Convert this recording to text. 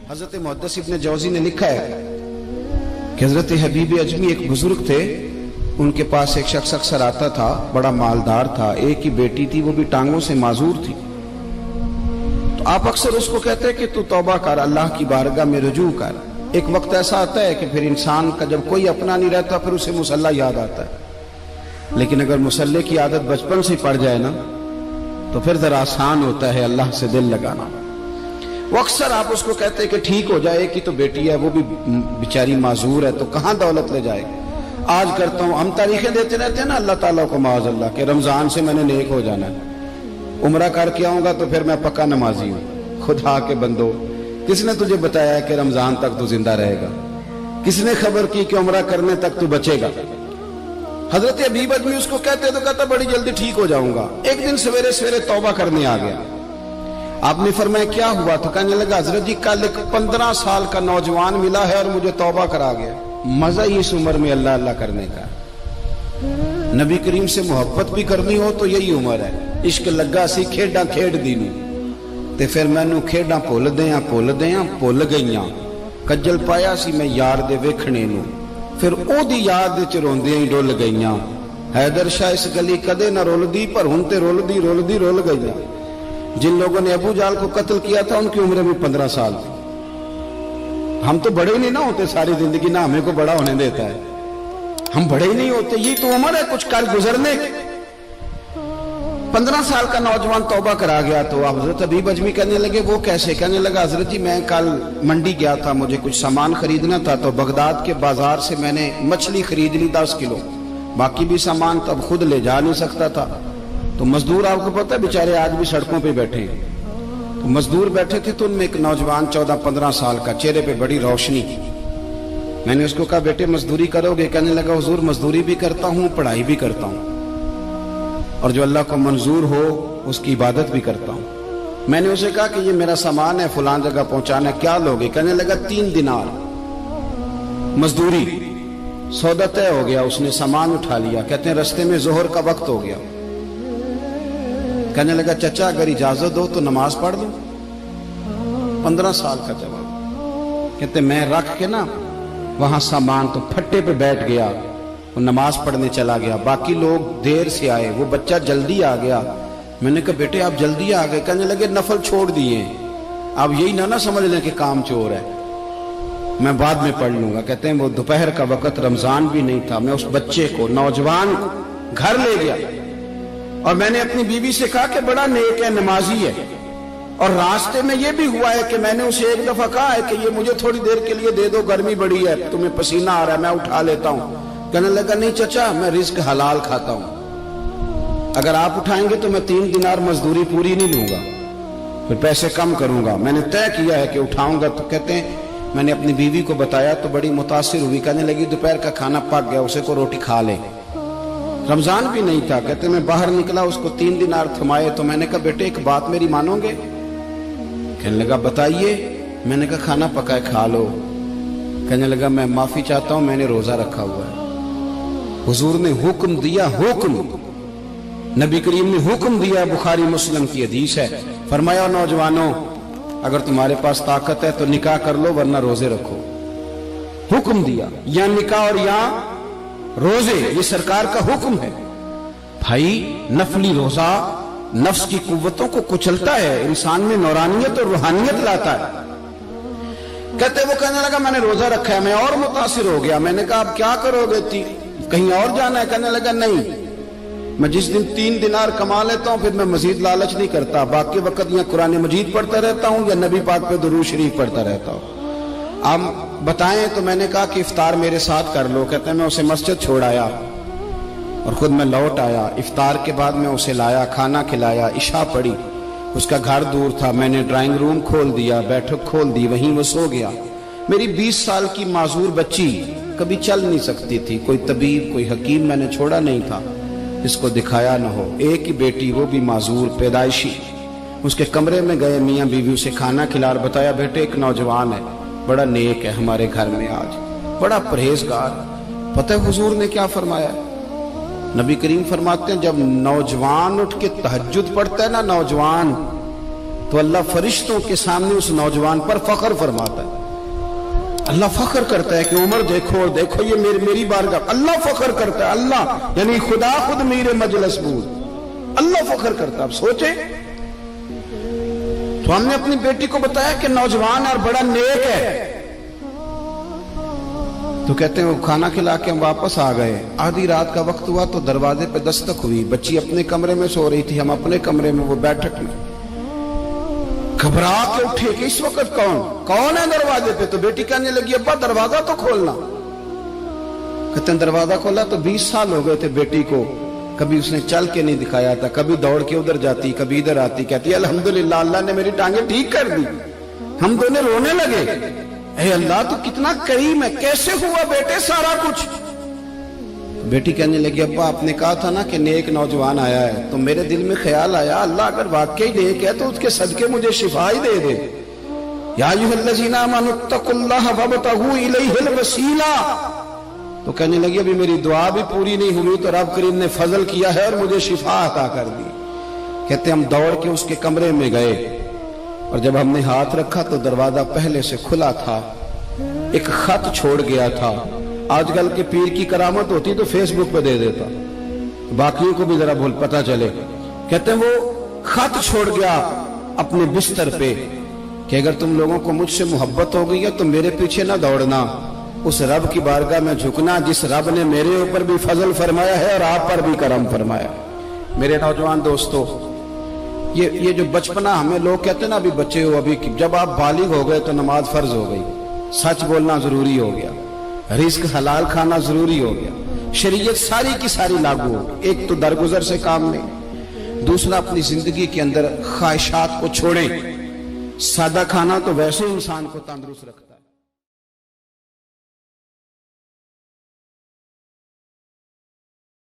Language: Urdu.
حضرت محدث ابن جوزی نے لکھا ہے کہ حضرت حبیب اجمی ایک بزرگ تھے، ان کے پاس ایک شخص اکثر آتا تھا، بڑا مالدار تھا، ایک ہی بیٹی تھی، وہ بھی ٹانگوں سے معذور تھی۔ تو آپ اکثر اس کو کہتے کہ تو توبہ کر، اللہ کی بارگاہ میں رجوع کر۔ ایک وقت ایسا آتا ہے کہ پھر انسان کا جب کوئی اپنا نہیں رہتا پھر اسے مصلی یاد آتا ہے، لیکن اگر مصلی کی عادت بچپن سے پڑ جائے نا تو پھر ذرا آسان ہوتا ہے اللہ سے دل لگانا۔ وہ اکثر آپ اس کو کہتے کہ ٹھیک ہو جائے، کہ تو بیٹی ہے، وہ بھی بیچاری معذور ہے، تو کہاں دولت لے جائے گی۔ آج کرتا ہوں، ہم تاریخیں دیتے رہتے ہیں نا اللہ تعالیٰ کو، معاذ اللہ، کہ رمضان سے میں نے نیک ہو جانا ہے، عمرہ کر کے آؤں گا تو پھر میں پکا نمازی ہوں۔ خدا کے بندو، کس نے تجھے بتایا کہ رمضان تک تو زندہ رہے گا؟ کس نے خبر کی کہ عمرہ کرنے تک تو بچے گا؟ حضرت حبیب اجمی اس کو کہتے تو کہتا بڑی جلدی ٹھیک ہو جاؤں گا۔ ایک دن سویرے سویرے توبہ کرنے آ گیا۔ آپ نے فرمایا کیا ہوا؟ تو کہنے لگا حضرت جی کل ایک 15 سال کا نوجوان ملا ہے اور مجھے توبہ کرا گیا۔ مزہ ہی اس عمر میں اللہ اللہ کرنے کا، نبی کریم سے محبت بھی کرنی ہو تو یہی عمر ہے۔ عشق لگا سی کھیڈاں کھیڈ دینوں تے پھر مینوں کھیڈاں بھول گئیاں، کجل پایا سی میں یار دے ویکھنے نوں، پھر او دی یاد وچ روندیاں ہی ڈل گئیاں۔ حیدر شاہ اس گلی کدے نہ رولدی، پر ہن تے رولدی رول گئیاں۔ جن لوگوں نے ابو جال کو قتل کیا تھا ان کی عمر بھی 15 سال تھی۔ ہم تو بڑے ہی نہیں نہ ہوتے ساری زندگی، نہ ہمیں کو بڑا ہونے دیتا ہے، ہم بڑے ہی نہیں ہوتے، یہ تو عمر ہے کچھ کر گزرنے کی۔ 15 سال کا نوجوان توبہ کرا گیا تو حضرت حبیب اجمی کہنے لگے وہ کیسے؟ کہنے لگا حضرت جی میں کل منڈی گیا تھا، مجھے کچھ سامان خریدنا تھا، تو بغداد کے بازار سے میں نے مچھلی خرید لی 10 کلو، باقی بھی سامان تب خود لے جا نہیں سکتا تھا۔ تو مزدور آپ کو پتہ ہے بیچارے آج بھی سڑکوں پہ بیٹھے ہیں، تو مزدور بیٹھے تھے تو ان میں ایک نوجوان 14-15 سال کا، چہرے پہ بڑی روشنی۔ میں نے اس کو کہا بیٹے مزدوری کرو گے؟ کہنے لگا حضور مزدوری بھی کرتا ہوں، پڑھائی بھی کرتا ہوں، اور جو اللہ کو منظور ہو اس کی عبادت بھی کرتا ہوں۔ میں نے اسے کہا کہ یہ میرا سامان ہے فلان جگہ پہنچانا، کیا لوگے؟ کہنے لگا 3 دینار مزدوری۔ سودا طے ہو گیا، اس نے سامان اٹھا لیا۔ کہتے ہیں رستے میں ظہر کا وقت ہو گیا، کہنے لگا چچا اگر اجازت ہو تو نماز پڑھ دوں۔ 15 سال کا جواب۔ کہتے میں رکھ کے نا وہاں سامان تو پھٹے پہ بیٹھ گیا، وہ نماز پڑھنے چلا گیا، باقی لوگ دیر سے آئے، وہ بچہ جلدی آ گیا۔ میں نے کہا بیٹے آپ جلدی آ گئے؟ کہنے لگے نفل چھوڑ دیے، آپ یہی نہ سمجھ لیں کہ کام چور ہے، میں بعد میں پڑھ لوں گا۔ کہتے ہیں وہ دوپہر کا وقت، رمضان بھی نہیں تھا، میں اس بچے کو نوجوان کو گھر لے گیا اور میں نے اپنی بیوی سے کہا کہ بڑا نیک ہے، نمازی ہے، اور راستے میں یہ بھی ہوا ہے کہ میں نے اسے ایک دفعہ کہا ہے کہ یہ مجھے تھوڑی دیر کے لیے دے دو، گرمی بڑی ہے، تمہیں پسینہ آ رہا ہے، میں اٹھا لیتا ہوں۔ کہنے لگا نہیں چچا میں رزق حلال کھاتا ہوں، اگر آپ اٹھائیں گے تو میں 3 دینار مزدوری پوری نہیں لوں گا، پھر پیسے کم کروں گا، میں نے طے کیا ہے کہ اٹھاؤں گا۔ تو کہتے ہیں میں نے اپنی بیوی کو بتایا تو بڑی متاثر ہوئی، کہنے لگی دوپہر کا کھانا پک گیا، اسے کو روٹی کھا لے، رمضان بھی نہیں تھا۔ کہتے میں باہر نکلا، اس کو 3 دینار تھمائے، تو میں نے کہا بیٹے ایک بات میری مانو گے؟ کہنے لگا بتائیے۔ میں نے کہا کھانا پکائے کھا لو۔ کہنے لگا میں معافی چاہتا ہوں، میں نے روزہ رکھا ہوا ہے۔ حضور نے حکم دیا، حکم، نبی کریم نے حکم دیا، بخاری مسلم کی حدیث ہے، فرمایا نوجوانوں اگر تمہارے پاس طاقت ہے تو نکاح کر لو ورنہ روزے رکھو۔ حکم دیا، یا نکاح اور یا روزے، یہ سرکار کا حکم ہے۔ بھائی نفلی روزہ نفس کی قوتوں کو کچلتا ہے، انسان میں نورانیت اور روحانیت لاتا ہے۔ کہتے وہ کہنے لگا میں نے روزہ رکھا ہے، میں اور متاثر ہو گیا۔ میں نے کہا اب کیا کرو گے؟ کہیں اور جانا ہے؟ کہنے لگا نہیں، میں جس دن 3 دینار کما لیتا ہوں پھر میں مزید لالچ نہیں کرتا، باقی وقت یا قرآن مجید پڑھتا رہتا ہوں یا نبی پاک پہ درود شریف پڑھتا رہتا ہوں۔ آپ بتائیں؟ تو میں نے کہا کہ افطار میرے ساتھ کر لو۔ کہتے ہیں میں اسے مسجد چھوڑ آیا اور خود میں لوٹ آیا۔ افطار کے بعد میں اسے لایا، کھانا کھلایا، عشاء پڑھی، اس کا گھر دور تھا، میں نے ڈرائنگ روم کھول دیا، بیٹھک کھول دی، وہیں وہ سو گیا۔ میری 20 سال کی معذور بچی کبھی چل نہیں سکتی تھی، کوئی طبیب کوئی حکیم میں نے چھوڑا نہیں تھا اس کو دکھایا نہ ہو۔ ایک ہی بیٹی، وہ بھی معذور پیدائشی، اس کے کمرے میں گئے، میاں بیوی اسے کھانا کھلا، بتایا بیٹے ایک نوجوان ہے، بڑا نیک ہے، ہمارے گھر میں آج بڑا پرہیزگار۔ پتہ ہے حضور نے کیا فرمایا؟ نبی کریم فرماتے ہیں جب نوجوان اٹھ کے تہجد پڑھتا ہے نا، نوجوان تو اللہ فرشتوں کے سامنے اس نوجوان پر فخر فرماتا ہے. اللہ فخر کرتا ہے کہ عمر دیکھو دیکھو یہ میری بارگاہ. اللہ فخر کرتا ہے, اللہ یعنی خدا خود میرے مجلس بود, اللہ فخر کرتا ہے. اب سوچے تو ہم نے اپنی بیٹی کو بتایا کہ نوجوان اور بڑا نیک ہے, تو کہتے ہیں وہ کھانا کھلا کے ہم واپس آ گئے. آدھی رات کا وقت ہوا تو دروازے پہ دستک ہوئی. بچی اپنے کمرے میں سو رہی تھی, ہم اپنے کمرے میں, وہ بیٹھک میں. گھبرا کے اٹھے کہ اس وقت کون ہے دروازے پہ؟ تو بیٹی کہنے لگی ابا دروازہ تو کھولنا. کہتے ہیں دروازہ کھولا تو 20 سال ہو گئے تھے بیٹی کو, کبھی اس نے چل کے نہیں دکھایا تھا, کبھی دوڑ کے ادھر جاتی کبھی ادھر آتی. کہتی الحمدللہ اللہ نے میری ٹانگیں ٹھیک کر دی. ہم دونوں رونے لگے, اے اللہ تو کتنا کریم ہے, کیسے ہوا بیٹے سارا کچھ؟ بیٹی کہنے لگی ابا آپ نے کہا تھا نا کہ نیک نوجوان آیا ہے, تو میرے دل میں خیال آیا اللہ اگر واقعی نیک ہے تو اس کے صدقے مجھے شفا ہی دے دے. یا ایھا الذین آمنوا اتقوا اللہ وابتغوا الیہ الوسیلہ. تو کہنے لگی ابھی میری دعا بھی پوری نہیں ہوئی تو رب کریم نے فضل کیا ہے اور مجھے شفا عطا کر دی. کہتے ہم دوڑ کے اس کے کمرے میں گئے اور جب ہم نے ہاتھ رکھا تو دروازہ پہلے سے کھلا تھا, ایک خط چھوڑ گیا تھا. آج کل کے پیر کی کرامت ہوتی تو فیس بک پہ دے دیتا, باقیوں کو بھی ذرا بھول پتا چلے. کہتے ہیں وہ خط چھوڑ گیا اپنے بستر پہ کہ اگر تم لوگوں کو مجھ سے محبت ہو گئی ہے تو میرے پیچھے نہ دوڑنا, اس رب کی بارگاہ میں جھکنا جس رب نے میرے اوپر بھی فضل فرمایا ہے اور آپ پر بھی کرم فرمایا. میرے نوجوان دوستو, یہ جو بچپنا ہمیں لوگ کہتے ہیں نا ابھی بچے ہو, ابھی جب آپ بالغ ہو گئے تو نماز فرض ہو گئی, سچ بولنا ضروری ہو گیا, رزق حلال کھانا ضروری ہو گیا, شریعت ساری کی ساری لاگو ہو. ایک تو درگزر سے کام نہیں, دوسرا اپنی زندگی کے اندر خواہشات کو چھوڑیں. سادہ کھانا تو ویسے انسان کو تندرست رکھتا ہے.